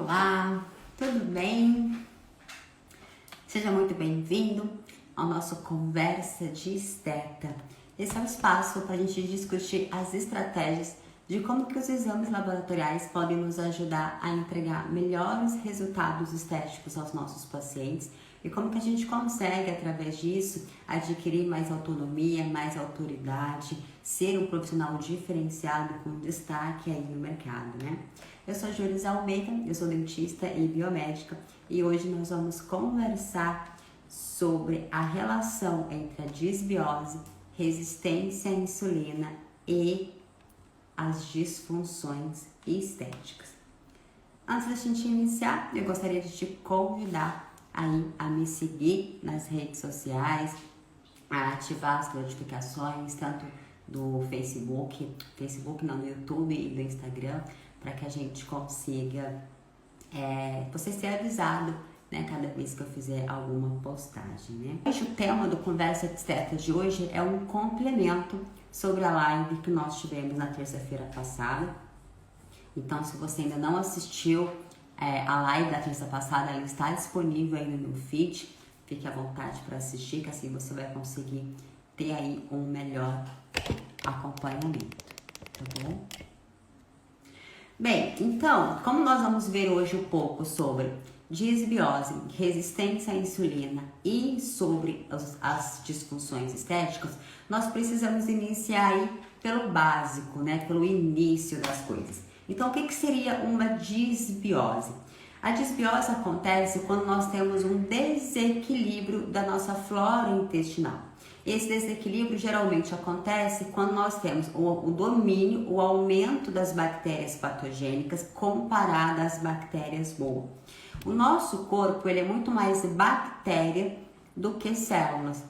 Olá, tudo bem? Seja muito bem-vindo ao nosso Conversa de Esteta. Esse é o espaço para a gente discutir as estratégias de como que os exames laboratoriais podem nos ajudar a entregar melhores resultados estéticos aos nossos pacientes e como que a gente consegue, através disso, adquirir mais autonomia, mais autoridade, ser um profissional diferenciado com destaque aí no mercado, né? Eu sou a Júlia Almeida, eu sou dentista e biomédica e hoje nós vamos conversar sobre a relação entre a disbiose, resistência à insulina e as disfunções estéticas. Antes da gente iniciar, eu gostaria de te convidar aí a me seguir nas redes sociais, a ativar as notificações, tanto do Facebook não, do YouTube e do Instagram, para que a gente consiga você ser avisado, né, cada vez que eu fizer alguma postagem, né? Hoje o tema do Conversa de Esteta de hoje é um complemento sobre a live que nós tivemos na terça-feira passada. Então, se você ainda não assistiu a live da terça passada, ela está disponível aí no meu feed. Fique à vontade para assistir, que assim você vai conseguir ter aí um melhor acompanhamento, tá bom? Bem, então, como nós vamos ver hoje um pouco sobre disbiose, resistência à insulina e sobre as disfunções estéticas, nós precisamos iniciar aí pelo básico, né? Pelo início das coisas. Então, o que seria uma disbiose? A disbiose acontece quando nós temos um desequilíbrio da nossa flora intestinal. Esse desequilíbrio geralmente acontece quando nós temos o domínio, o aumento das bactérias patogênicas comparado às bactérias boas. O nosso corpo ele é muito mais bactéria do que células.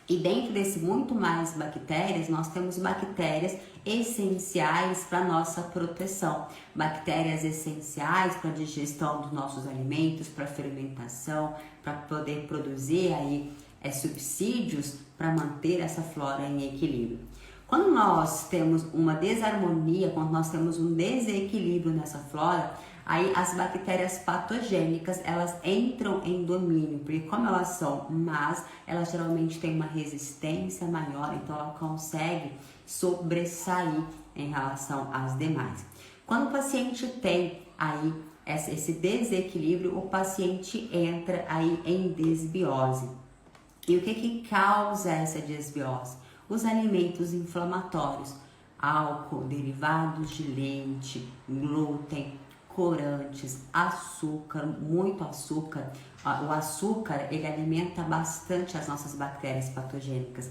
E dentro desse muito mais bactérias, nós temos bactérias essenciais para nossa proteção. Bactérias essenciais para a digestão dos nossos alimentos, para fermentação, para poder produzir aí subsídios para manter essa flora em equilíbrio. Quando nós temos uma desarmonia, quando nós temos um desequilíbrio nessa flora, aí as bactérias patogênicas, elas entram em domínio, porque como elas são más, elas geralmente têm uma resistência maior, então ela consegue sobressair em relação às demais. Quando o paciente tem aí esse desequilíbrio, o paciente entra aí em desbiose. E o que causa essa desbiose? Os alimentos inflamatórios, álcool, derivados de leite, glúten, corantes, açúcar, muito açúcar. O açúcar, ele alimenta bastante as nossas bactérias patogênicas.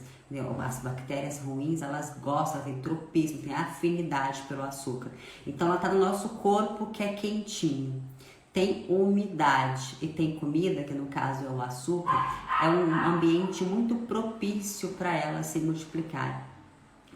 As bactérias ruins, elas gostam, têm tropismo, têm afinidade pelo açúcar. Então, ela está no nosso corpo que é quentinho. Tem umidade e tem comida, que no caso é o açúcar, é um ambiente muito propício para ela se multiplicar.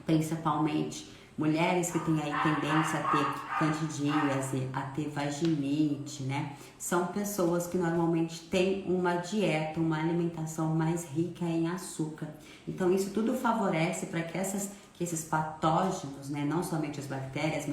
Principalmente mulheres que têm aí tendência a ter candidíase, a ter vaginite, né? São pessoas que normalmente têm uma dieta, uma alimentação mais rica em açúcar. Então isso tudo favorece para que esses patógenos, né, não somente as bactérias,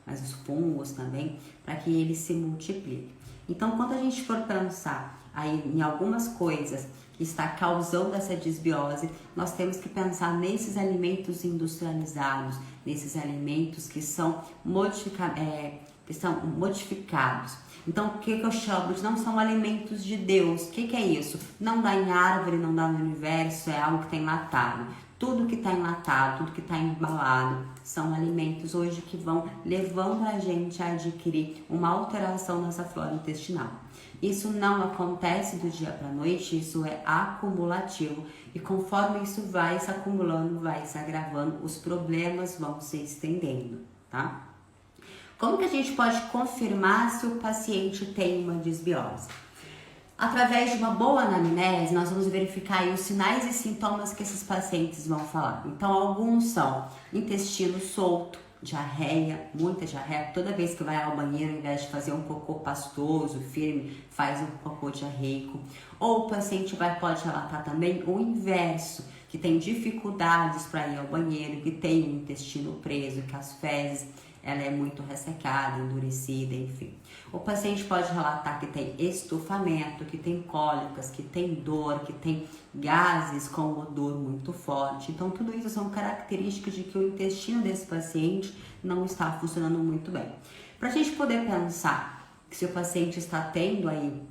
mas os fungos também, para que eles se multipliquem. Então, quando a gente for pensar aí em algumas coisas que está causando essa disbiose, nós temos que pensar nesses alimentos industrializados, nesses alimentos que são modificados. Então, o que eu chamo de não são alimentos de Deus? O que é isso? Não dá em árvore, não dá no universo, é algo que está enlatado. Tudo que está enlatado, tudo que está embalado, são alimentos hoje que vão levando a gente a adquirir uma alteração nessa flora intestinal. Isso não acontece do dia para a noite, isso é acumulativo. E conforme isso vai se acumulando, vai se agravando, os problemas vão se estendendo, tá? Como que a gente pode confirmar se o paciente tem uma disbiose? Através de uma boa anamnese, nós vamos verificar aí os sinais e sintomas que esses pacientes vão falar. Então, alguns são intestino solto, diarreia, muita diarreia. Toda vez que vai ao banheiro, ao invés de fazer um cocô pastoso, firme, faz um cocô diarreico. Ou o paciente pode relatar também o inverso, que tem dificuldades para ir ao banheiro, que tem o intestino preso, que as fezes ela é muito ressecada, endurecida, enfim. O paciente pode relatar que tem estufamento, que tem cólicas, que tem dor, que tem gases com odor muito forte. Então, tudo isso são características de que o intestino desse paciente não está funcionando muito bem. Para a gente poder pensar que se o paciente está tendo aí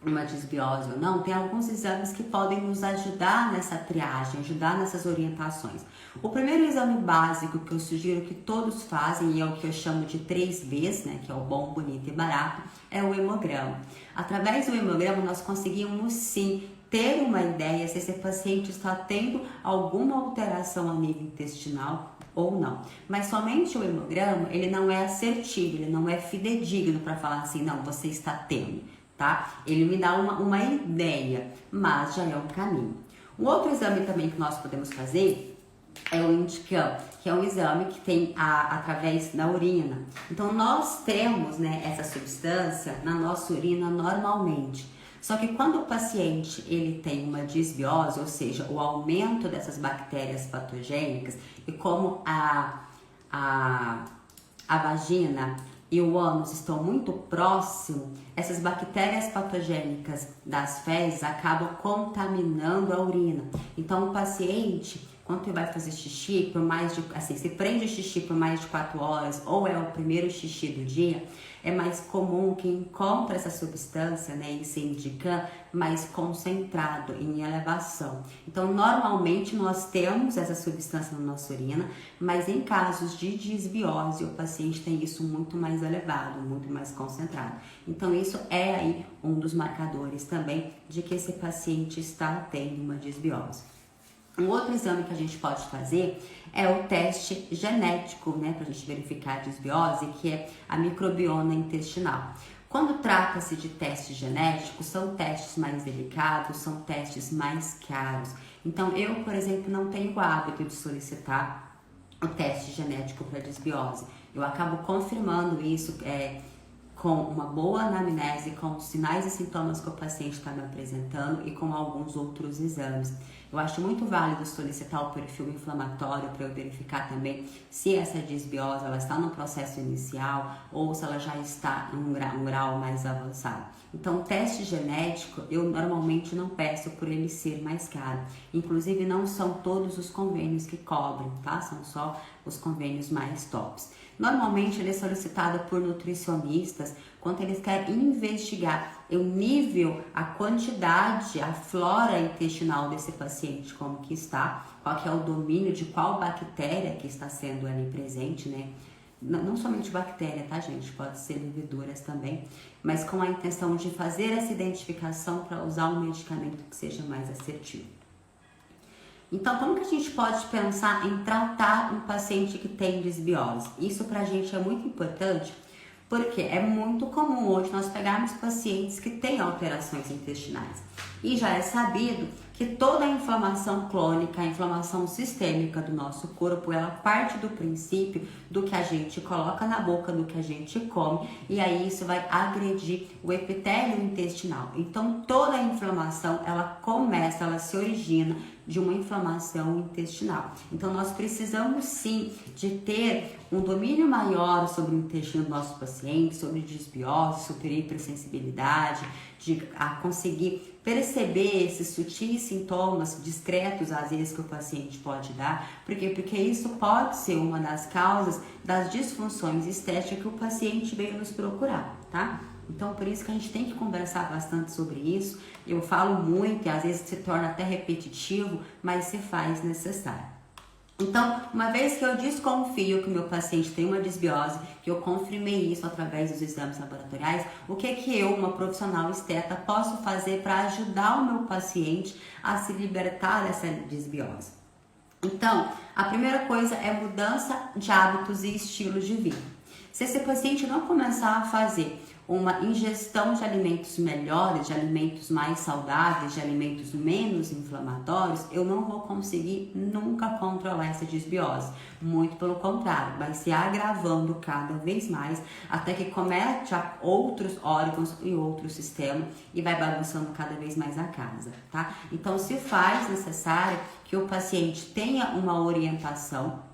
uma desbiose ou não, tem alguns exames que podem nos ajudar nessa triagem, ajudar nessas orientações. O primeiro exame básico que eu sugiro que todos fazem, e é o que eu chamo de 3Bs, né, que é o bom, bonito e barato, é o hemograma. Através do hemograma nós conseguimos sim ter uma ideia se esse paciente está tendo alguma alteração a nível intestinal ou não. Mas somente o hemograma, ele não é assertivo, ele não é fidedigno para falar assim, não, você está tendo, tá? Ele me dá uma ideia, mas já é um caminho. Um outro exame também que nós podemos fazer é o Indicam, que é um exame que tem através da urina. Então nós temos, né, essa substância na nossa urina normalmente. Só que quando o paciente ele tem uma disbiose, ou seja, o aumento dessas bactérias patogênicas, e como a vagina e o ânus estão muito próximos, essas bactérias patogênicas das fezes acabam contaminando a urina. Então o paciente, quando ele vai fazer xixi, por mais de, assim, se prende o xixi por mais de 4 horas, ou é o primeiro xixi do dia, é mais comum que encontre essa substância, né, esse Indicam, mais concentrado, em elevação. Então, normalmente, nós temos essa substância na nossa urina, mas em casos de disbiose, o paciente tem isso muito mais elevado, muito mais concentrado. Então, isso é aí um dos marcadores também de que esse paciente está tendo uma disbiose. Um outro exame que a gente pode fazer é o teste genético, né, para a gente verificar a disbiose, que é a microbioma intestinal. Quando trata-se de testes genéticos, são testes mais delicados, são testes mais caros. Então, eu, por exemplo, não tenho o hábito de solicitar o teste genético para disbiose. Eu acabo confirmando isso com uma boa anamnese, com os sinais e sintomas que o paciente está me apresentando e com alguns outros exames. Eu acho muito válido solicitar o perfil inflamatório para eu verificar também se essa disbiose ela está no processo inicial ou se ela já está em um grau mais avançado. Então, o teste genético eu normalmente não peço por ele ser mais caro. Inclusive, não são todos os convênios que cobrem, tá? São só os convênios mais tops. Normalmente, ele é solicitado por nutricionistas quando eles querem investigar o nível, a quantidade, a flora intestinal desse paciente, como que está, qual que é o domínio de qual bactéria que está sendo ali presente, né? Não somente bactéria, tá, gente? Pode ser leveduras também, mas com a intenção de fazer essa identificação para usar um medicamento que seja mais assertivo. Então, como que a gente pode pensar em tratar um paciente que tem disbiose? Isso pra gente é muito importante, porque é muito comum hoje nós pegarmos pacientes que têm alterações intestinais. E já é sabido que toda a inflamação crônica, a inflamação sistêmica do nosso corpo, ela parte do princípio do que a gente coloca na boca, do que a gente come, e aí isso vai agredir o epitélio intestinal. Então, toda a inflamação, ela se origina de uma inflamação intestinal. Então, nós precisamos sim de ter um domínio maior sobre o intestino do nosso paciente, sobre disbiose, sobre hipersensibilidade, de conseguir perceber esses sutis sintomas discretos, às vezes, que o paciente pode dar. Por quê? Porque isso pode ser uma das causas das disfunções estéticas que o paciente veio nos procurar, tá? Então, por isso que a gente tem que conversar bastante sobre isso. Eu falo muito e às vezes se torna até repetitivo, mas se faz necessário. Então, uma vez que eu desconfio que o meu paciente tem uma disbiose, que eu confirmei isso através dos exames laboratoriais, o que eu, uma profissional esteta, posso fazer para ajudar o meu paciente a se libertar dessa disbiose? Então, a primeira coisa é mudança de hábitos e estilos de vida. Se esse paciente não começar a fazer uma ingestão de alimentos melhores, de alimentos mais saudáveis, de alimentos menos inflamatórios, eu não vou conseguir nunca controlar essa disbiose. Muito pelo contrário, vai se agravando cada vez mais até que comete a outros órgãos e outro sistema e vai bagunçando cada vez mais a casa, tá? Então, se faz necessário que o paciente tenha uma orientação,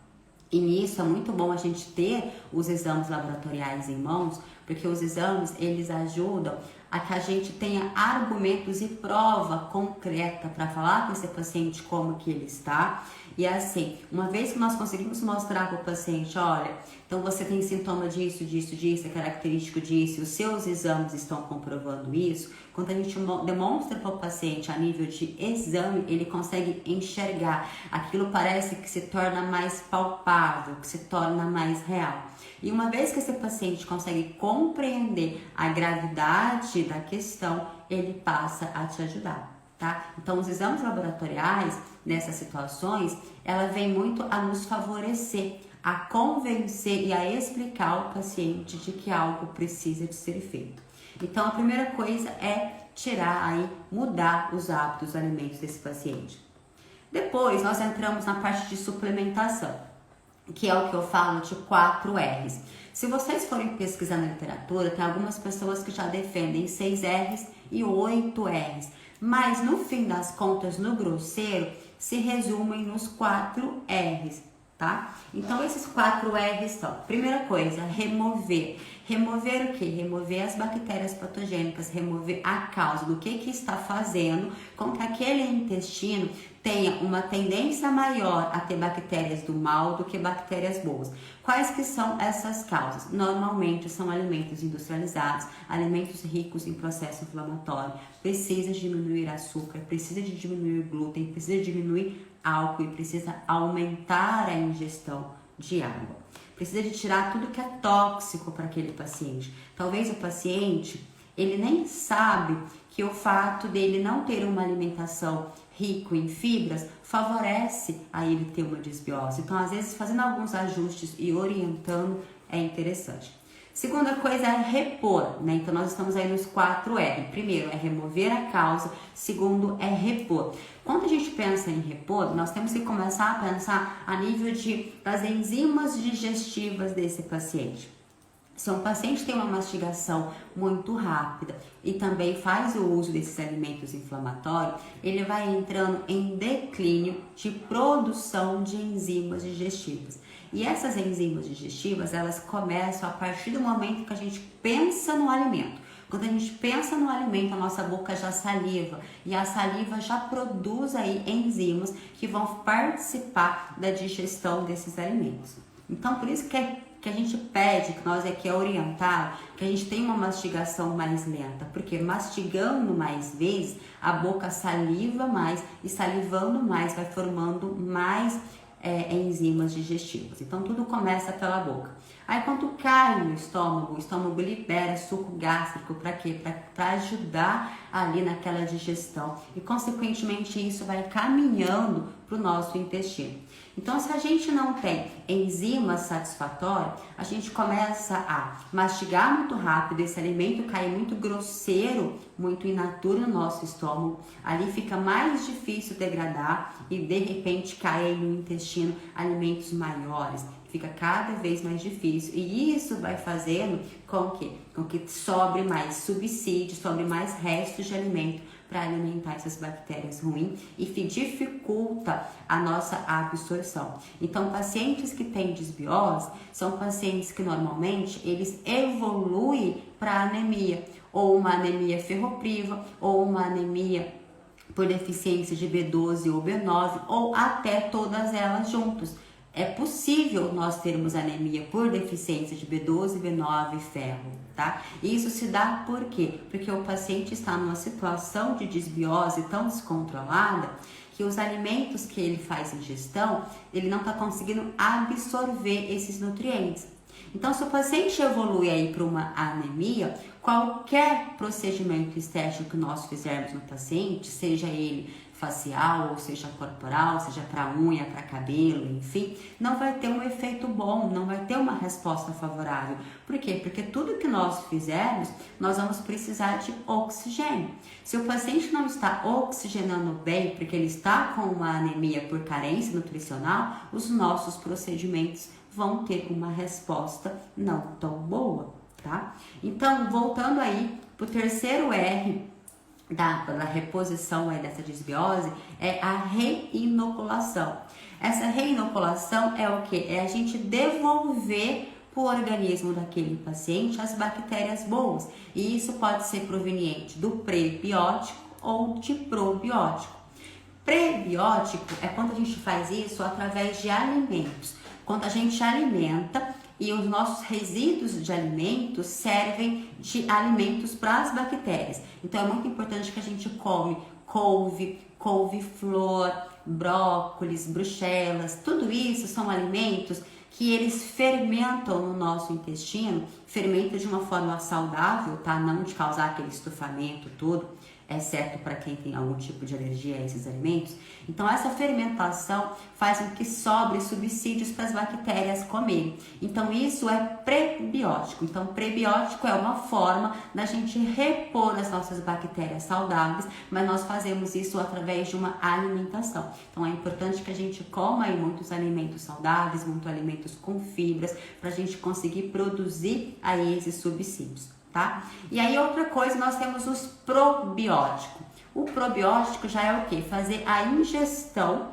E nisso é muito bom a gente ter os exames laboratoriais em mãos, porque os exames, eles ajudam a que a gente tenha argumentos e prova concreta para falar com esse paciente como que ele está. E assim, uma vez que nós conseguimos mostrar para o paciente, olha, então você tem sintoma disso, disso, disso, é característico disso, os seus exames estão comprovando isso. Quando a gente demonstra para o paciente a nível de exame, ele consegue enxergar. Aquilo parece que se torna mais palpável, que se torna mais real. E uma vez que esse paciente consegue compreender a gravidade da questão, ele passa a te ajudar. Tá? Então, os exames laboratoriais, nessas situações, ela vem muito a nos favorecer, a convencer e a explicar ao paciente de que algo precisa de ser feito. Então, a primeira coisa é tirar aí, mudar os hábitos, os alimentos desse paciente. Depois, nós entramos na parte de suplementação, que é o que eu falo de 4 R's. Se vocês forem pesquisar na literatura, tem algumas pessoas que já defendem 6 R's e 8 R's. Mas no fim das contas, no grosseiro, se resumem nos 4 R's, tá? Então esses 4 R's são, primeira coisa, remover. Remover o quê? Remover as bactérias patogênicas, remover a causa do que está fazendo com que aquele intestino tenha uma tendência maior a ter bactérias do mal do que bactérias boas. Quais que são essas causas? Normalmente são alimentos industrializados, alimentos ricos em processo inflamatório, precisa diminuir açúcar, precisa de diminuir glúten, precisa diminuir álcool e precisa aumentar a ingestão de água. Precisa de tirar tudo que é tóxico para aquele paciente. Talvez o paciente, ele nem sabe que o fato dele não ter uma alimentação rico em fibras favorece a ele ter uma desbiose. Então, às vezes, fazendo alguns ajustes e orientando é interessante. Segunda coisa é repor, né? Então, nós estamos aí nos 4 R. Primeiro é remover a causa, segundo é repor. Quando a gente pensa em repor, nós temos que começar a pensar a nível das enzimas digestivas desse paciente. Se um paciente tem uma mastigação muito rápida e também faz o uso desses alimentos inflamatórios, ele vai entrando em declínio de produção de enzimas digestivas. E essas enzimas digestivas, elas começam a partir do momento que a gente pensa no alimento. Quando a gente pensa no alimento, a nossa boca já saliva e a saliva já produz aí enzimas que vão participar da digestão desses alimentos. Então, por isso que a gente pede, que nós aqui é orientado, que a gente tenha uma mastigação mais lenta, porque mastigando mais vezes, a boca saliva mais e salivando mais vai formando mais enzimas digestivas. Então, tudo começa pela boca. Aí, quando cai no estômago, o estômago libera suco gástrico para quê? Para ajudar ali naquela digestão. E, consequentemente, isso vai caminhando para o nosso intestino. Então, se a gente não tem enzimas satisfatórias, a gente começa a mastigar muito rápido, esse alimento cai muito grosseiro, muito in natura no nosso estômago, ali fica mais difícil degradar e de repente cai no intestino alimentos maiores, fica cada vez mais difícil e isso vai fazendo com que sobre mais subsídio, sobre mais restos de alimento para alimentar essas bactérias ruins e dificulta a nossa absorção. Então, pacientes que têm desbiose são pacientes que normalmente eles evoluem para anemia, ou uma anemia ferropriva, ou uma anemia por deficiência de B12 ou B9, ou até todas elas juntas. É possível nós termos anemia por deficiência de B12, B9 e ferro, tá? Isso se dá por quê? Porque o paciente está numa situação de desbiose tão descontrolada que os alimentos que ele faz ingestão, ele não está conseguindo absorver esses nutrientes. Então, se o paciente evolui aí para uma anemia, qualquer procedimento estético que nós fizermos no paciente, seja ele facial, ou seja corporal, seja para unha, para cabelo, enfim, não vai ter um efeito bom, não vai ter uma resposta favorável. Por quê? Porque tudo que nós fizermos, nós vamos precisar de oxigênio. Se o paciente não está oxigenando bem, porque ele está com uma anemia por carência nutricional, os nossos procedimentos vão ter uma resposta não tão boa, tá? Então, voltando aí para o terceiro R da reposição aí dessa desbiose é a reinoculação. Essa reinoculação é o que? É a gente devolver para o organismo daquele paciente as bactérias boas. E isso pode ser proveniente do prebiótico ou de probiótico. Prebiótico é quando a gente faz isso através de alimentos. Quando a gente alimenta e os nossos resíduos de alimentos servem de alimentos para as bactérias. Então é muito importante que a gente come couve-flor, brócolis, bruxelas, tudo isso são alimentos que eles fermentam no nosso intestino, fermentam de uma forma saudável, tá? Não de causar aquele estufamento todo, exceto para quem tem algum tipo de alergia a esses alimentos. Então essa fermentação faz com que sobre subsídios para as bactérias comerem. Então isso é prebiótico. Então prebiótico é uma forma da gente repor as nossas bactérias saudáveis, mas nós fazemos isso através de uma alimentação. Então é importante que a gente coma aí muitos alimentos saudáveis, muitos alimentos com fibras, para a gente conseguir produzir aí esses subsídios. Tá? E aí outra coisa, nós temos os probióticos. O probiótico já é o que? Fazer a ingestão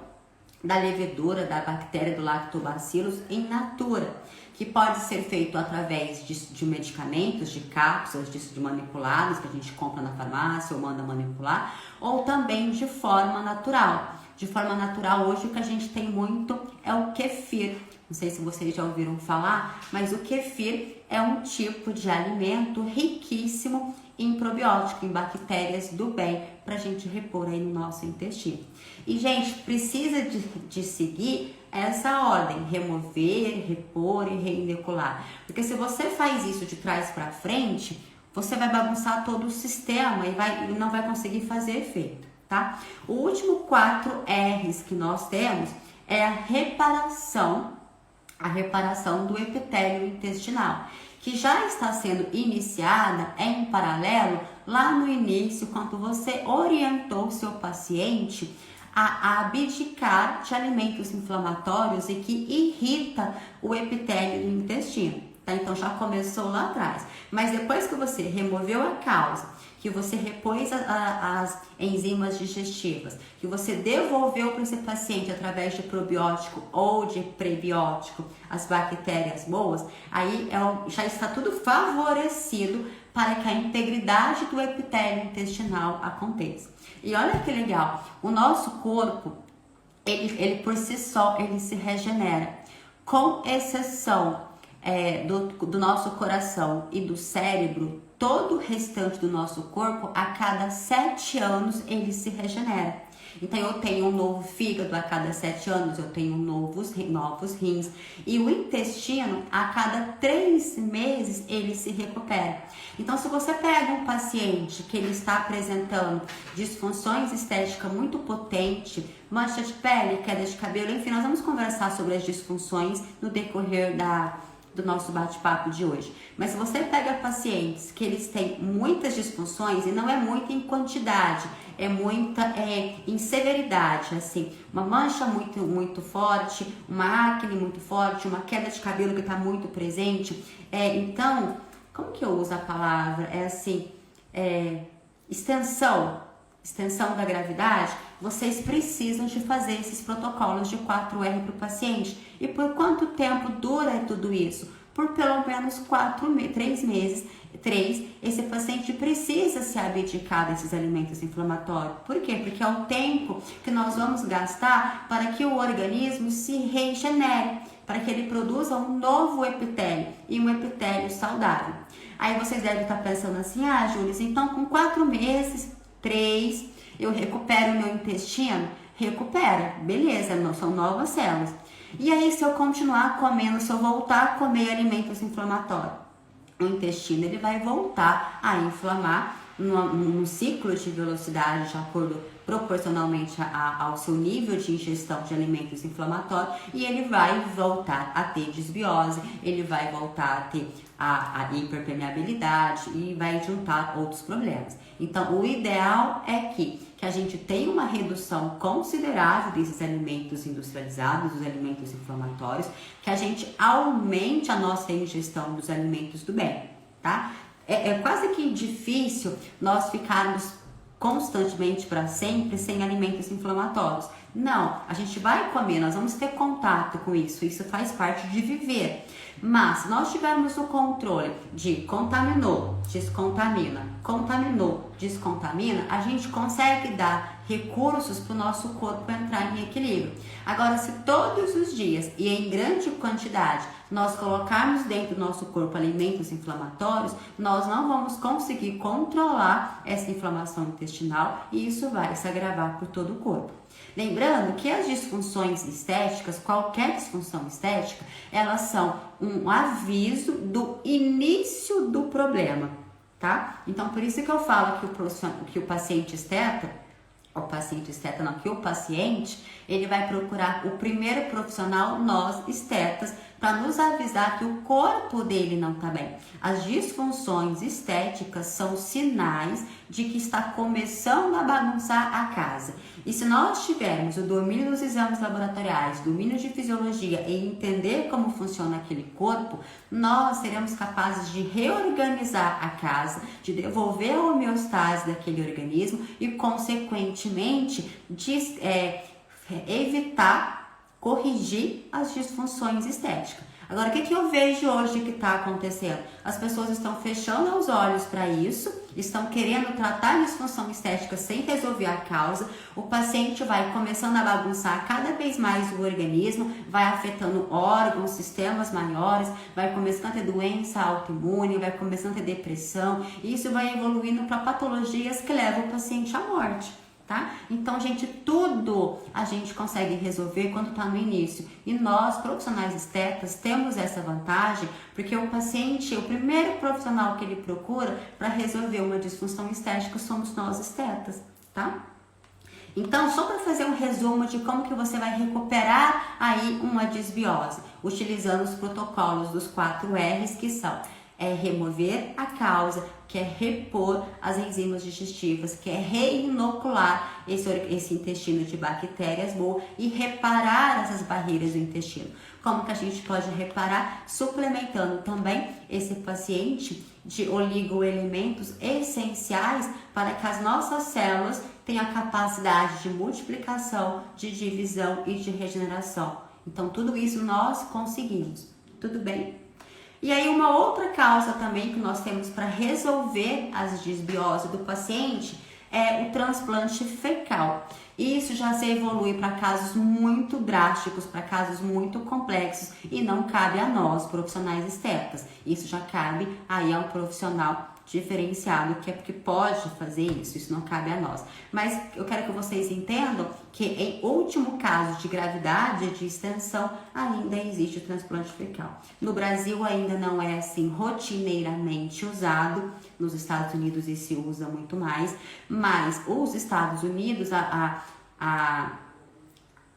da levedura, da bactéria do lactobacillus in natura, que pode ser feito através de medicamentos, de cápsulas, de manipulados que a gente compra na farmácia ou manda manipular, ou também de forma natural. De forma natural, hoje o que a gente tem muito é o kefir. Não sei se vocês já ouviram falar, mas o kefir é um tipo de alimento riquíssimo em probiótico, em bactérias do bem, para a gente repor aí no nosso intestino. E, gente, precisa de seguir essa ordem: remover, repor e reinocular. Porque se você faz isso de trás para frente, você vai bagunçar todo o sistema e não vai conseguir fazer efeito, tá? O último 4 R's que nós temos é a reparação do epitélio intestinal, que já está sendo iniciada em paralelo lá no início, quando você orientou o seu paciente a abdicar de alimentos inflamatórios e que irrita o epitélio do intestino. Tá? Então já começou lá atrás. Mas depois que você removeu a causa, que você repôs as enzimas digestivas, que você devolveu para esse paciente através de probiótico ou de prebiótico as bactérias boas, aí já está tudo favorecido para que a integridade do epitélio intestinal aconteça. E olha que legal, o nosso corpo, ele por si só, ele se regenera, com exceção do nosso coração e do cérebro. Todo o restante do nosso corpo, a cada 7 anos, ele se regenera. Então, eu tenho um novo fígado a cada 7 anos, eu tenho novos rins. E o intestino, a cada 3 meses, ele se recupera. Então, se você pega um paciente que ele está apresentando disfunções estéticas muito potentes, mancha de pele, queda de cabelo, enfim, nós vamos conversar sobre as disfunções no decorrer do nosso bate-papo de hoje. Mas se você pega pacientes que eles têm muitas disfunções, e não é muito em quantidade, é muita em severidade, assim, uma mancha muito forte, uma acne muito forte, uma queda de cabelo que está muito presente, então, como que eu uso a palavra? Extensão da gravidade, vocês precisam de fazer esses protocolos de 4R para o paciente. E por quanto tempo dura tudo isso? Por pelo menos 3 meses. Esse paciente precisa se abdicar desses alimentos inflamatórios. Por quê? Porque é o tempo que nós vamos gastar para que o organismo se regenere, para que ele produza um novo epitélio e um epitélio saudável. Aí vocês devem estar pensando assim: Júlia, então com 4 meses, 3, eu recupero o meu intestino? Recupera, beleza, não são novas células. E aí, se eu continuar comendo, se eu voltar a comer alimentos inflamatórios, o intestino ele vai voltar a inflamar num ciclo de velocidade de acordo proporcionalmente ao seu nível de ingestão de alimentos inflamatórios, e ele vai voltar a ter desbiose, ele vai voltar a ter a hiperpermeabilidade e vai juntar outros problemas. Então, o ideal é que a gente tenha uma redução considerável desses alimentos industrializados, dos alimentos inflamatórios, que a gente aumente a nossa ingestão dos alimentos do bem, tá? É quase que difícil nós ficarmos constantemente para sempre sem alimentos inflamatórios. Não, a gente vai comer, nós vamos ter contato com isso faz parte de viver. Mas se nós tivermos o controle de contaminou, descontamina, contaminou, descontamina, a gente consegue dar recursos para o nosso corpo entrar em equilíbrio. Agora, se todos os dias e em grande quantidade nós colocarmos dentro do nosso corpo alimentos inflamatórios, nós não vamos conseguir controlar essa inflamação intestinal e isso vai se agravar por todo o corpo. Lembrando que as disfunções estéticas, qualquer disfunção estética, elas são um aviso do início do problema, tá? Então, por isso que eu falo que o paciente ele vai procurar o primeiro profissional, nós estetas, para nos avisar que o corpo dele não está bem. As disfunções estéticas são sinais de que está começando a bagunçar a casa. E se nós tivermos o domínio dos exames laboratoriais, domínio de fisiologia e entender como funciona aquele corpo, nós seremos capazes de reorganizar a casa, de devolver a homeostase daquele organismo e, consequentemente, evitar, corrigir as disfunções estéticas. Agora, o que eu vejo hoje que está acontecendo? As pessoas estão fechando os olhos para isso, estão querendo tratar a disfunção estética sem resolver a causa. O paciente vai começando a bagunçar cada vez mais o organismo, vai afetando órgãos, sistemas maiores, vai começando a ter doença autoimune, vai começando a ter depressão, e isso vai evoluindo para patologias que levam o paciente à morte. Tá? Então, gente, tudo a gente consegue resolver quando está no início. E nós, profissionais estetas, temos essa vantagem, porque o paciente, o primeiro profissional que ele procura para resolver uma disfunção estética somos nós estetas, tá? Então, só para fazer um resumo de como que você vai recuperar aí uma disbiose, utilizando os protocolos dos 4 R's, que são remover a causa, que é repor as enzimas digestivas, que é reinocular esse intestino de bactérias boas e reparar essas barreiras do intestino. Como que a gente pode reparar? Suplementando também esse paciente de oligoelementos essenciais para que as nossas células tenham a capacidade de multiplicação, de divisão e de regeneração. Então, tudo isso nós conseguimos. Tudo bem? E aí, uma outra causa também que nós temos para resolver as disbioses do paciente é o transplante fecal. Isso já se evolui para casos muito drásticos, para casos muito complexos e não cabe a nós, profissionais estetas. Isso já cabe aí a um profissional diferenciado que pode fazer isso não cabe a nós. Mas eu quero que vocês entendam que em último caso de gravidade, de extensão, ainda existe o transplante fecal. No Brasil ainda não é assim rotineiramente usado, nos Estados Unidos isso se usa muito mais, mas os Estados Unidos,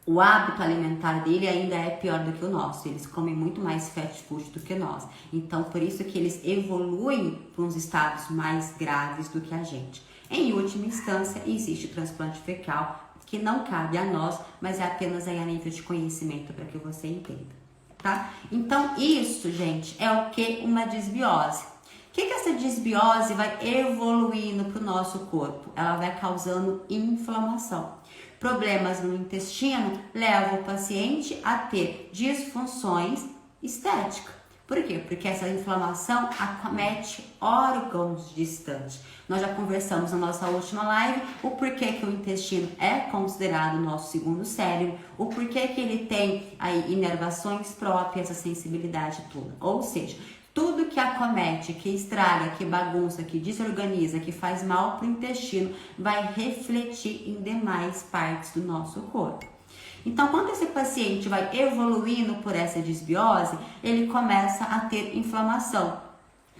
o hábito alimentar dele ainda é pior do que o nosso. Eles comem muito mais fast food do que nós. Então, por isso que eles evoluem para uns estados mais graves do que a gente. Em última instância, existe o transplante fecal, que não cabe a nós, mas é apenas aí a nível de conhecimento para que você entenda, tá? Então, isso, gente, é o que? Uma disbiose. O que essa disbiose vai evoluindo para o nosso corpo? Ela vai causando inflamação. Problemas no intestino levam o paciente a ter disfunções estéticas. Por quê? Porque essa inflamação acomete órgãos distantes. Nós já conversamos na nossa última live o porquê que o intestino é considerado o nosso segundo cérebro, o porquê que ele tem aí inervações próprias, essa sensibilidade toda. Ou seja, tudo que acomete, que estraga, que bagunça, que desorganiza, que faz mal para o intestino, vai refletir em demais partes do nosso corpo. Então, quando esse paciente vai evoluindo por essa disbiose, ele começa a ter inflamação.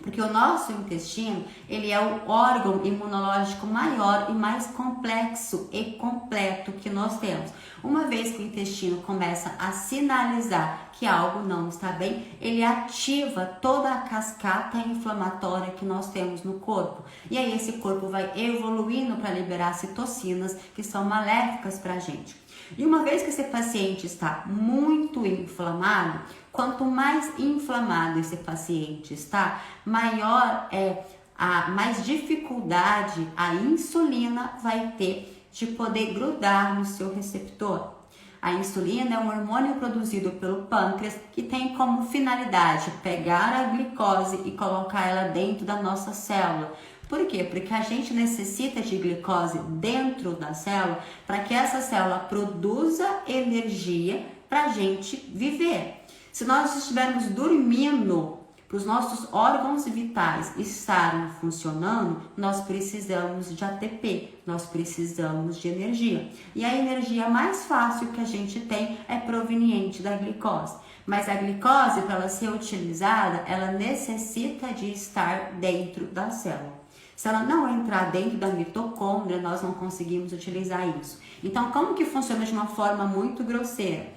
Porque o nosso intestino, ele é o órgão imunológico maior e mais complexo e completo que nós temos. Uma vez que o intestino começa a sinalizar que algo não está bem, ele ativa toda a cascata inflamatória que nós temos no corpo. E aí esse corpo vai evoluindo para liberar citocinas que são maléficas para a gente. E uma vez que esse paciente está muito inflamado, quanto mais inflamado esse paciente está, maior é mais dificuldade a insulina vai ter de poder grudar no seu receptor. A insulina é um hormônio produzido pelo pâncreas que tem como finalidade pegar a glicose e colocar ela dentro da nossa célula. Por quê? Porque a gente necessita de glicose dentro da célula para que essa célula produza energia para a gente viver. Se nós estivermos dormindo, para os nossos órgãos vitais estarem funcionando, nós precisamos de ATP, nós precisamos de energia. E a energia mais fácil que a gente tem é proveniente da glicose. Mas a glicose, para ela ser utilizada, ela necessita de estar dentro da célula. Se ela não entrar dentro da mitocôndria, nós não conseguimos utilizar isso. Então, como que funciona de uma forma muito grosseira?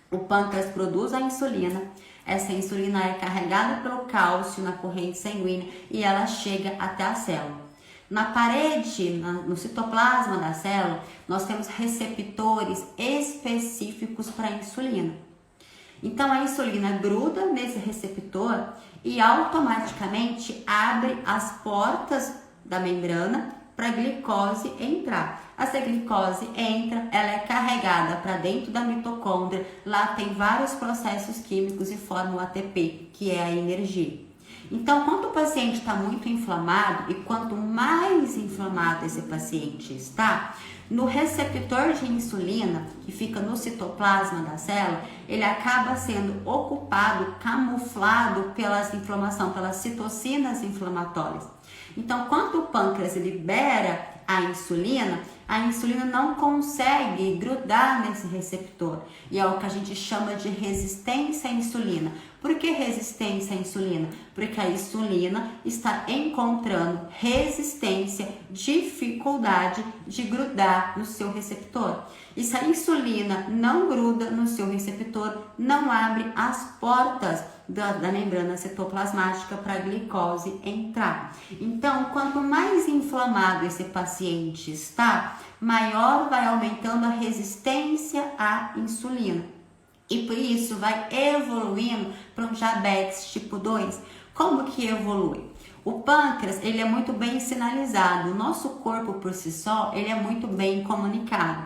O pâncreas produz a insulina. Essa insulina é carregada pelo cálcio na corrente sanguínea e ela chega até a célula. Na parede, no citoplasma da célula, nós temos receptores específicos para a insulina. Então, a insulina gruda nesse receptor e automaticamente abre as portas da membrana para a glicose entrar. Essa glicose entra, ela é carregada para dentro da mitocôndria, lá tem vários processos químicos e forma o ATP, que é a energia. Então, quando o paciente está muito inflamado, e quanto mais inflamado esse paciente está, no receptor de insulina, que fica no citoplasma da célula, ele acaba sendo ocupado, camuflado pela inflamação, pelas citocinas inflamatórias. Então, quando o pâncreas libera a insulina não consegue grudar nesse receptor. E é o que a gente chama de resistência à insulina. Por que resistência à insulina? Porque a insulina está encontrando resistência, dificuldade de grudar no seu receptor. E se a insulina não gruda no seu receptor, não abre as portas da membrana citoplasmática para a glicose entrar. Então, quanto mais inflamado esse paciente está, maior vai aumentando a resistência à insulina. E por isso vai evoluindo para um diabetes tipo 2. Como que evolui? O pâncreas, ele é muito bem sinalizado. O nosso corpo por si só, ele é muito bem comunicado.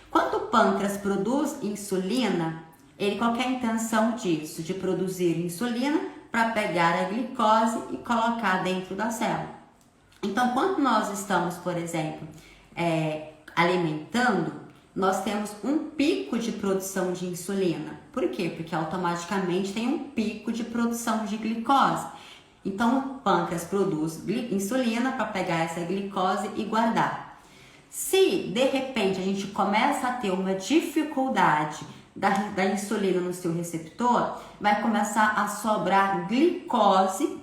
Quando o pâncreas produz insulina, qual que é a intenção disso? De produzir insulina para pegar a glicose e colocar dentro da célula. Então, quando nós estamos, por exemplo, alimentando, nós temos um pico de produção de insulina. Por quê? Porque automaticamente tem um pico de produção de glicose. Então, o pâncreas produz insulina para pegar essa glicose e guardar. Se, de repente, a gente começa a ter uma dificuldade da insulina no seu receptor, vai começar a sobrar glicose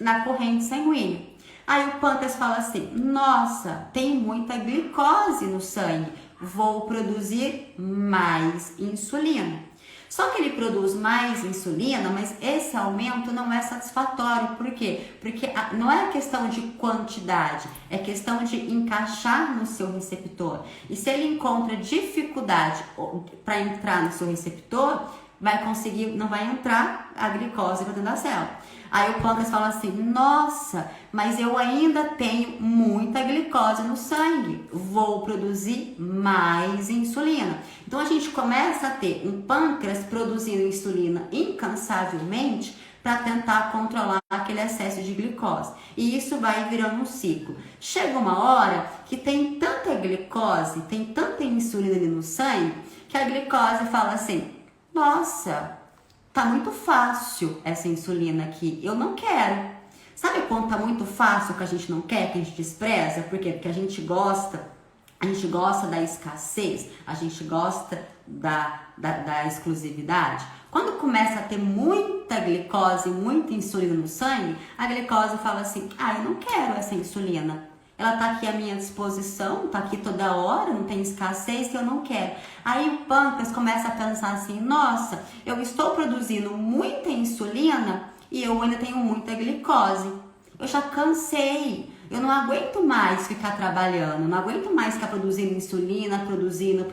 na corrente sanguínea. Aí o pâncreas fala assim: nossa, tem muita glicose no sangue, vou produzir mais insulina. Só que ele produz mais insulina, mas esse aumento não é satisfatório. Por quê? Porque não é questão de quantidade, é questão de encaixar no seu receptor. E se ele encontra dificuldade para entrar no seu receptor, não vai entrar a glicose para dentro da célula. Aí o pâncreas fala assim: nossa, mas eu ainda tenho muita glicose no sangue, vou produzir mais insulina. Então a gente começa a ter um pâncreas produzindo insulina incansavelmente para tentar controlar aquele excesso de glicose. E isso vai virando um ciclo. Chega uma hora que tem tanta glicose, tem tanta insulina ali no sangue, que a glicose fala assim: nossa, tá muito fácil essa insulina aqui, eu não quero. Sabe quando tá muito fácil que a gente não quer, que a gente despreza? Por quê? Porque a gente gosta da escassez, a gente gosta da exclusividade. Quando começa a ter muita glicose, muita insulina no sangue, a glicose fala assim: eu não quero essa insulina. Ela tá aqui à minha disposição, tá aqui toda hora, não tem escassez, que eu não quero. Aí o pâncreas começa a pensar assim: nossa, eu estou produzindo muita insulina e eu ainda tenho muita glicose. Eu já cansei, eu não aguento mais ficar trabalhando, não aguento mais ficar produzindo insulina, produzindo.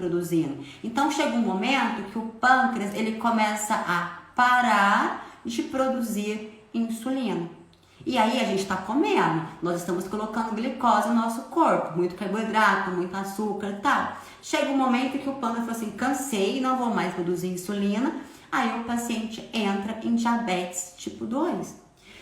Então chega um momento que o pâncreas, ele começa a parar de produzir insulina. E aí a gente está comendo, nós estamos colocando glicose no nosso corpo, muito carboidrato, muito açúcar e tal. Chega um momento que o panda fala assim, cansei, não vou mais produzir insulina, aí o paciente entra em diabetes tipo 2.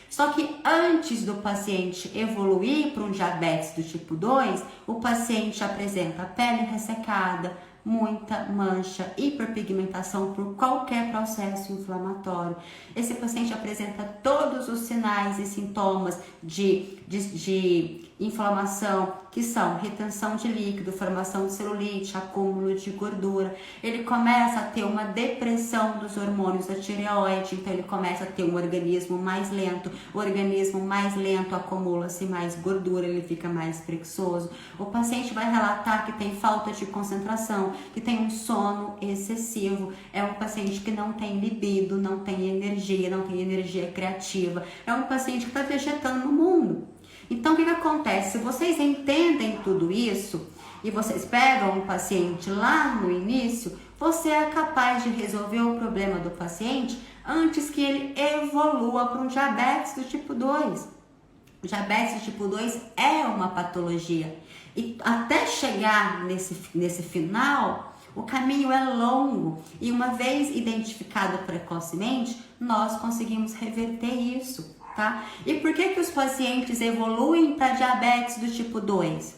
Só que antes do paciente evoluir para um diabetes do tipo 2, o paciente apresenta pele ressecada, muita mancha, hiperpigmentação por qualquer processo inflamatório. Esse paciente apresenta todos os sinais e sintomas de inflamação, que são retenção de líquido, formação de celulite, acúmulo de gordura. Ele começa a ter uma depressão dos hormônios da tireoide, então ele começa a ter um organismo mais lento. O organismo mais lento acumula-se mais gordura, ele fica mais preguiçoso. O paciente vai relatar que tem falta de concentração, que tem um sono excessivo. É um paciente que não tem libido, não tem energia criativa. É um paciente que está vegetando no mundo. Então, o que acontece? Se vocês entendem tudo isso e vocês pegam um paciente lá no início, você é capaz de resolver o problema do paciente antes que ele evolua para um diabetes do tipo 2. O diabetes do tipo 2 é uma patologia e até chegar nesse final, o caminho é longo e uma vez identificado precocemente, nós conseguimos reverter isso. Tá? E por que os pacientes evoluem para diabetes do tipo 2?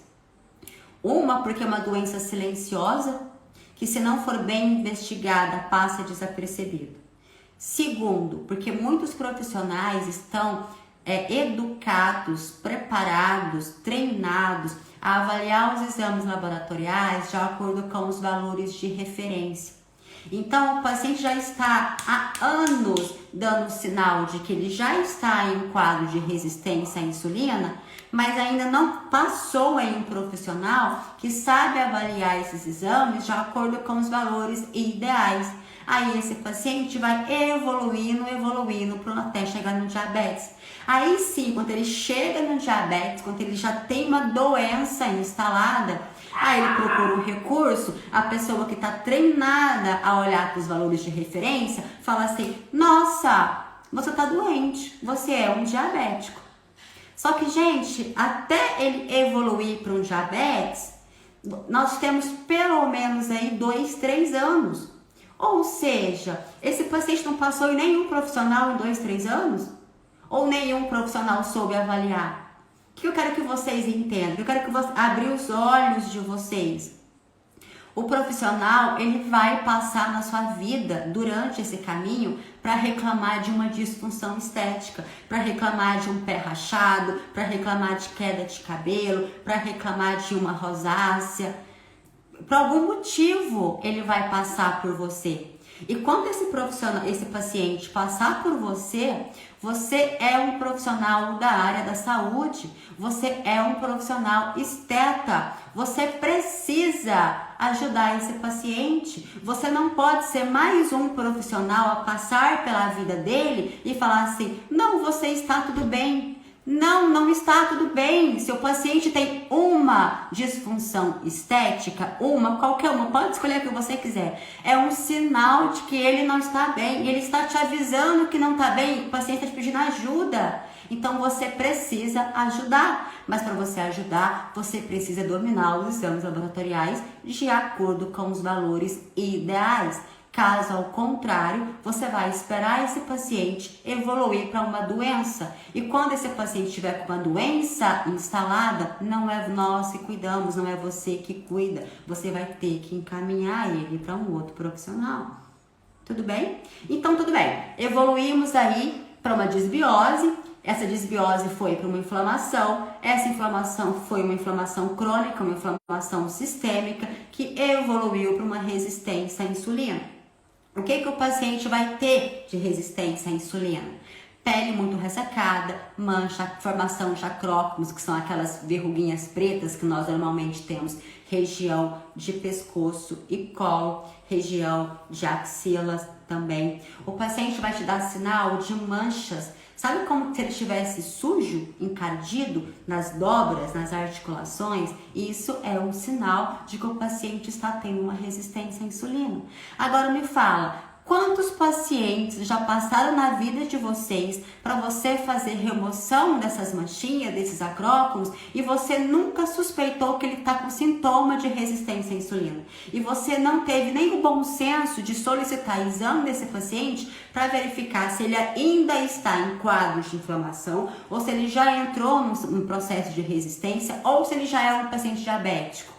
Porque é uma doença silenciosa, que se não for bem investigada, passa desapercebida. Segundo, porque muitos profissionais estão educados, preparados, treinados a avaliar os exames laboratoriais de acordo com os valores de referência. Então, o paciente já está há anos dando sinal de que ele já está em um quadro de resistência à insulina, mas ainda não passou em um profissional que sabe avaliar esses exames de acordo com os valores ideais. Aí esse paciente vai evoluindo até chegar no diabetes. Aí sim, quando ele chega no diabetes, quando ele já tem uma doença instalada, aí ele procura um recurso, a pessoa que está treinada a olhar para os valores de referência, fala assim, nossa, você está doente, você é um diabético. Só que, gente, até ele evoluir para um diabetes, nós temos pelo menos aí 2, 3 anos. Ou seja, esse paciente não passou em nenhum profissional em 2, 3 anos? Ou nenhum profissional soube avaliar? O que eu quero que vocês entendam? Eu quero que abrir os olhos de vocês. O profissional, ele vai passar na sua vida, durante esse caminho, para reclamar de uma disfunção estética, para reclamar de um pé rachado, para reclamar de queda de cabelo, para reclamar de uma rosácea. Por algum motivo, ele vai passar por você. E quando esse paciente passar por você, você é um profissional da área da saúde, você é um profissional esteta, você precisa ajudar esse paciente. Você não pode ser mais um profissional a passar pela vida dele e falar assim, não, você está tudo bem. Não, não está tudo bem. Se o paciente tem uma disfunção estética, qualquer uma, pode escolher a que você quiser. É um sinal de que ele não está bem. Ele está te avisando que não está bem. O paciente está te pedindo ajuda. Então você precisa ajudar. Mas para você ajudar, você precisa dominar os exames laboratoriais de acordo com os valores ideais. Caso ao contrário, você vai esperar esse paciente evoluir para uma doença. E quando esse paciente estiver com uma doença instalada, não é nós que cuidamos, não é você que cuida. Você vai ter que encaminhar ele para um outro profissional. Tudo bem? Então, tudo bem. Evoluímos aí para uma desbiose. Essa desbiose foi para uma inflamação. Essa inflamação foi uma inflamação crônica, uma inflamação sistêmica que evoluiu para uma resistência à insulina. O que o paciente vai ter de resistência à insulina? Pele muito ressecada, mancha, formação de acrócomos, que são aquelas verruguinhas pretas que nós normalmente temos, região de pescoço e colo, região de axilas também. O paciente vai te dar sinal de manchas. Sabe como se ele estivesse sujo, encardido nas dobras, nas articulações? Isso é um sinal de que o paciente está tendo uma resistência à insulina. Agora me fala, Quantos pacientes já passaram na vida de vocês para você fazer remoção dessas manchinhas, desses acróconos, e você nunca suspeitou que ele está com sintoma de resistência à insulina? E você não teve nem o bom senso de solicitar exame desse paciente para verificar se ele ainda está em quadro de inflamação, ou se ele já entrou num processo de resistência, ou se ele já é um paciente diabético.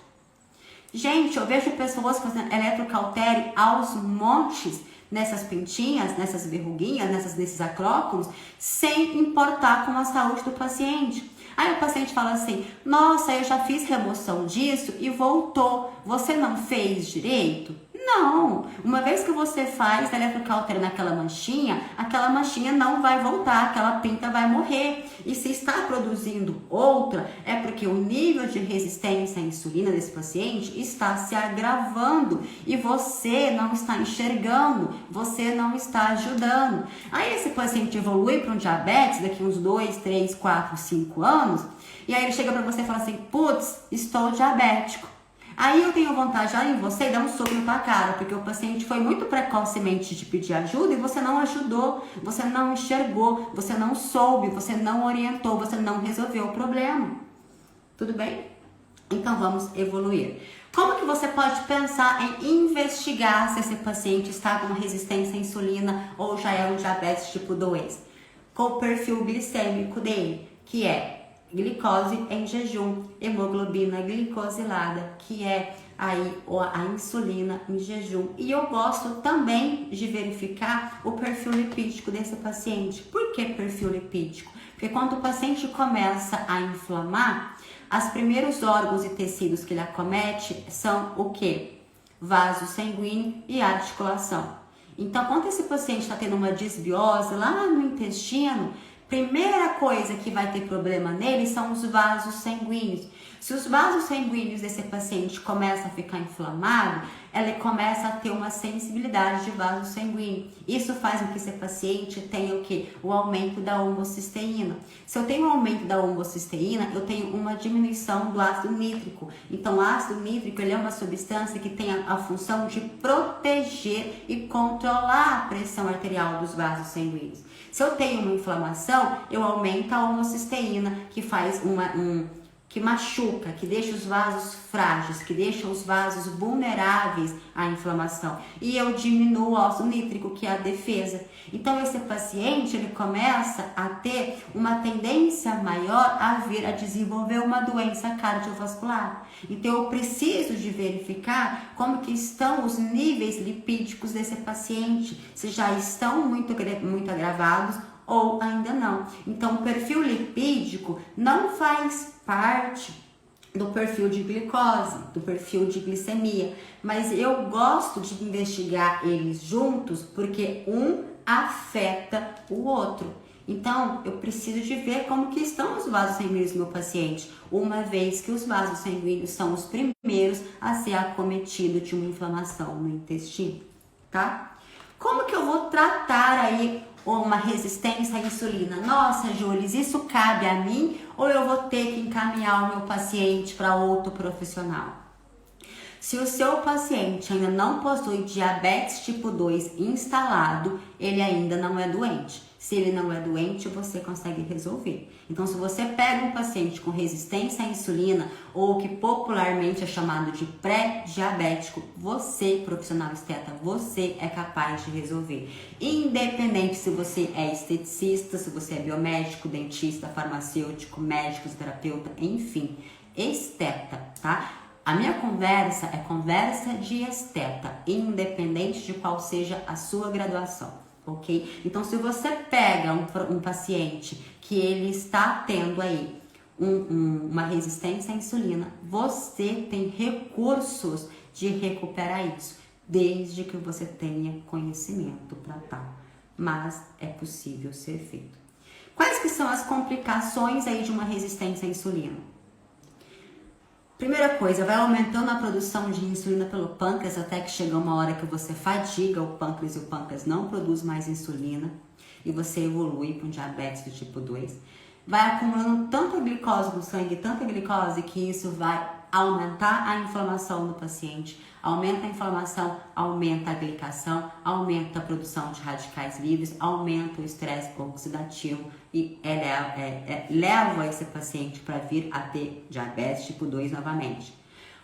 Gente, eu vejo pessoas fazendo eletrocautério aos montes, nessas pintinhas, nessas verruguinhas, nesses acróconos, sem importar com a saúde do paciente. Aí o paciente fala assim, nossa, eu já fiz remoção disso e voltou. Você não fez direito? Não. Uma vez que você faz eletrocautério naquela manchinha, aquela manchinha não vai voltar, aquela pinta vai morrer. E se está produzindo outra, é porque o nível de resistência à insulina desse paciente está se agravando e você não está enxergando, você não está ajudando. Aí esse paciente evolui para um diabetes daqui uns 2, 3, 4, 5 anos, e aí ele chega para você e fala assim, putz, estou diabético. Aí eu tenho vontade de ir em você e dar um soco na tua cara, porque o paciente foi muito precocemente de pedir ajuda e você não ajudou, você não enxergou, você não soube, você não orientou, você não resolveu o problema. Tudo bem? Então vamos evoluir. Como que você pode pensar em investigar se esse paciente está com resistência à insulina ou já é um diabetes tipo 2? Com o perfil glicêmico dele, que é glicose em jejum, hemoglobina glicosilada, que é aí a insulina em jejum. E eu gosto também de verificar o perfil lipídico desse paciente. Por que perfil lipídico? Porque quando o paciente começa a inflamar, os primeiros órgãos e tecidos que ele acomete são o quê? Vaso sanguíneo e articulação. Então, quando esse paciente está tendo uma disbiose lá no intestino, primeira coisa que vai ter problema nele são os vasos sanguíneos. Se os vasos sanguíneos desse paciente começam a ficar inflamados, ele começa a ter uma sensibilidade de vaso sanguíneo. Isso faz com que esse paciente tenha o quê? O aumento da homocisteína. Se eu tenho um aumento da homocisteína, eu tenho uma diminuição do ácido nítrico. Então, o ácido nítrico ele é uma substância que tem a função de proteger e controlar a pressão arterial dos vasos sanguíneos. Se eu tenho uma inflamação, eu aumento a homocisteína, que faz que machuca, que deixa os vasos frágeis, que deixa os vasos vulneráveis à inflamação. E eu diminuo o ácido nítrico, que é a defesa. Então, esse paciente, ele começa a ter uma tendência maior a vir a desenvolver uma doença cardiovascular. Então, eu preciso de verificar como que estão os níveis lipídicos desse paciente, se já estão muito agravados ou ainda não. Então, o perfil lipídico não faz parte do perfil de glicose, do perfil de glicemia, mas eu gosto de investigar eles juntos porque um afeta o outro. Então, eu preciso de ver como que estão os vasos sanguíneos do meu paciente, uma vez que os vasos sanguíneos são os primeiros a ser acometidos de uma inflamação no intestino, tá? Como que eu vou tratar aí uma resistência à insulina? Nossa, Jules, isso cabe a mim ou eu vou ter que encaminhar o meu paciente para outro profissional? Se o seu paciente ainda não possui diabetes tipo 2 instalado, ele ainda não é doente. Se ele não é doente, você consegue resolver. Então, se você pega um paciente com resistência à insulina, ou que popularmente é chamado de pré-diabético, você, profissional esteta, você é capaz de resolver. Independente se você é esteticista, se você é biomédico, dentista, farmacêutico, médico, terapeuta, enfim, esteta, tá? A minha conversa é conversa de esteta, independente de qual seja a sua graduação. Ok? Então, se você pega um paciente que ele está tendo aí uma resistência à insulina, você tem recursos de recuperar isso, desde que você tenha conhecimento para tal. Mas é possível ser feito. Quais que são as complicações aí de uma resistência à insulina? Primeira coisa, vai aumentando a produção de insulina pelo pâncreas até que chega uma hora que você fadiga o pâncreas e o pâncreas não produz mais insulina e você evolui para um diabetes do tipo 2. Vai acumulando tanta glicose no sangue, tanta glicose, que isso vai aumentar a inflamação do paciente. Aumenta a inflamação, aumenta a glicação, aumenta a produção de radicais livres, aumenta o estresse oxidativo e leva esse paciente para vir a ter diabetes tipo 2 novamente.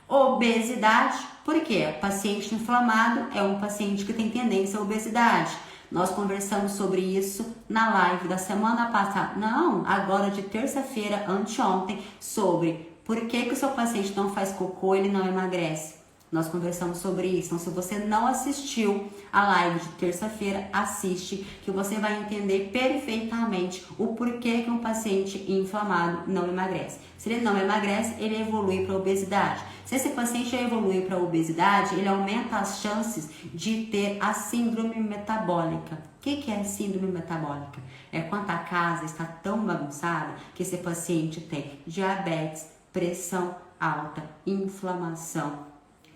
Obesidade, por quê? Paciente inflamado é um paciente que tem tendência à obesidade. Nós conversamos sobre isso na live da semana passada, não, agora de terça-feira, anteontem, sobre por que o seu paciente não faz cocô e ele não emagrece. Nós conversamos sobre isso. Então, se você não assistiu a live de terça-feira, assiste, que você vai entender perfeitamente o porquê que um paciente inflamado não emagrece. Se ele não emagrece, ele evolui para a obesidade. Se esse paciente evolui para a obesidade, ele aumenta as chances de ter a síndrome metabólica. O que é síndrome metabólica? É quando a casa está tão bagunçada que esse paciente tem diabetes, pressão alta, inflamação,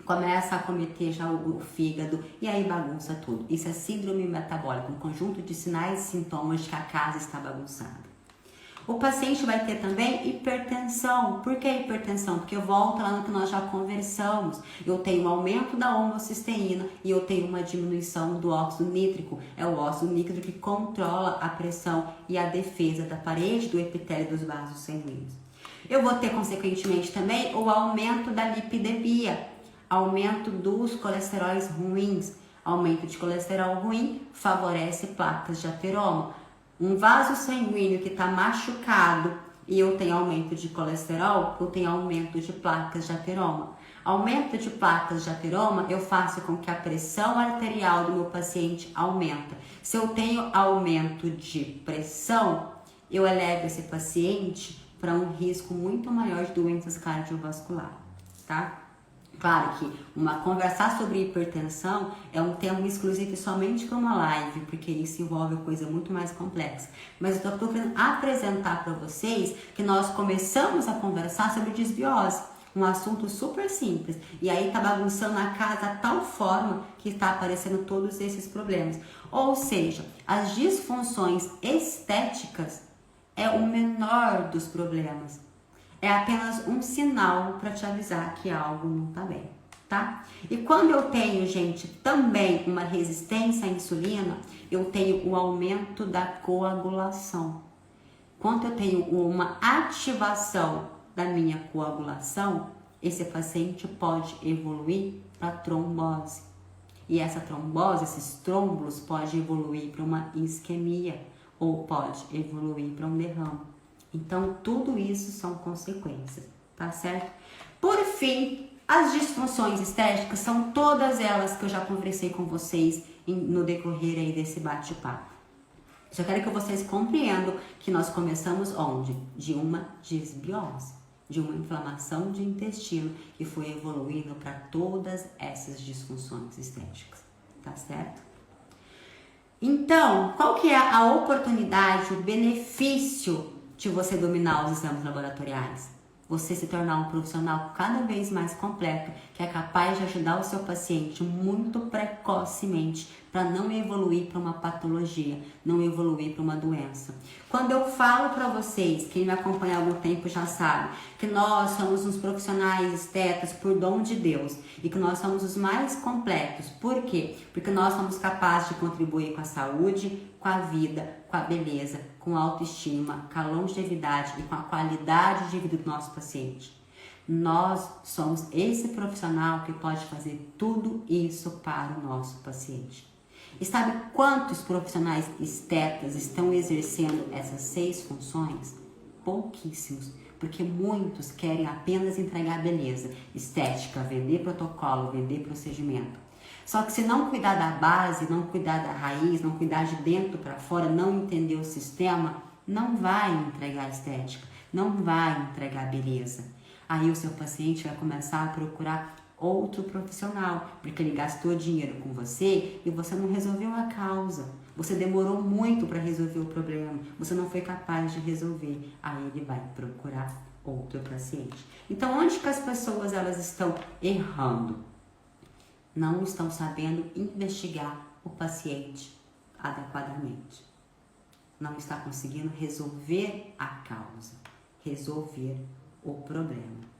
começa a acometer já o fígado e aí bagunça tudo. Isso é síndrome metabólica, um conjunto de sinais e sintomas de que a casa está bagunçada. O paciente vai ter também hipertensão. Por que hipertensão? Porque volta lá no que nós já conversamos. Eu tenho um aumento da homocisteína e eu tenho uma diminuição do óxido nítrico. É o óxido nítrico que controla a pressão e a defesa da parede do epitélio dos vasos sanguíneos. Eu vou ter, consequentemente, também o aumento da lipidemia, aumento dos colesteróis ruins. Aumento de colesterol ruim favorece placas de ateroma. Um vaso sanguíneo que está machucado e eu tenho aumento de colesterol, eu tenho aumento de placas de ateroma. Aumento de placas de ateroma, eu faço com que a pressão arterial do meu paciente aumenta. Se eu tenho aumento de pressão, eu elevo esse paciente para um risco muito maior de doenças cardiovasculares, tá? Claro que conversar sobre hipertensão é um tema exclusivo somente para uma live, porque isso envolve coisa muito mais complexa. Mas eu estou querendo apresentar para vocês que nós começamos a conversar sobre desbiose, um assunto super simples. E aí tá bagunçando a casa de tal forma que está aparecendo todos esses problemas. Ou seja, as disfunções estéticas é o menor dos problemas. É apenas um sinal para te avisar que algo não está bem, tá? E quando eu tenho, gente, também uma resistência à insulina, eu tenho o aumento da coagulação. Quando eu tenho uma ativação da minha coagulação, esse paciente pode evoluir para trombose. E essa trombose, esses trômbulos, pode evoluir para uma isquemia ou pode evoluir para um derrame. Então, tudo isso são consequências, tá certo? Por fim, as disfunções estéticas são todas elas que eu já conversei com vocês no decorrer aí desse bate-papo. Só quero que vocês compreendam que nós começamos onde? De uma desbiose, de uma inflamação de intestino que foi evoluindo para todas essas disfunções estéticas, tá certo? Então, qual que é a oportunidade, o benefício de você dominar os exames laboratoriais? Você se tornar um profissional cada vez mais completo, que é capaz de ajudar o seu paciente muito precocemente para não evoluir para uma patologia, não evoluir para uma doença. Quando eu falo para vocês, quem me acompanha há algum tempo já sabe, que nós somos uns profissionais estetas por dom de Deus e que nós somos os mais completos. Por quê? Porque nós somos capazes de contribuir com a saúde, com a vida, com a beleza, com a autoestima, com a longevidade e com a qualidade de vida do nosso paciente. Nós somos esse profissional que pode fazer tudo isso para o nosso paciente. E sabe quantos profissionais estetas estão exercendo essas 6 funções? Pouquíssimos, porque muitos querem apenas entregar beleza, estética, vender protocolo, vender procedimento. Só que se não cuidar da base, não cuidar da raiz, não cuidar de dentro para fora, não entender o sistema, não vai entregar estética, não vai entregar beleza. Aí o seu paciente vai começar a procurar outro profissional, porque ele gastou dinheiro com você e você não resolveu a causa. Você demorou muito para resolver o problema, você não foi capaz de resolver. Aí ele vai procurar outro paciente. Então, onde que as pessoas elas estão errando? Não estão sabendo investigar o paciente adequadamente. Não está conseguindo resolver a causa, resolver o problema.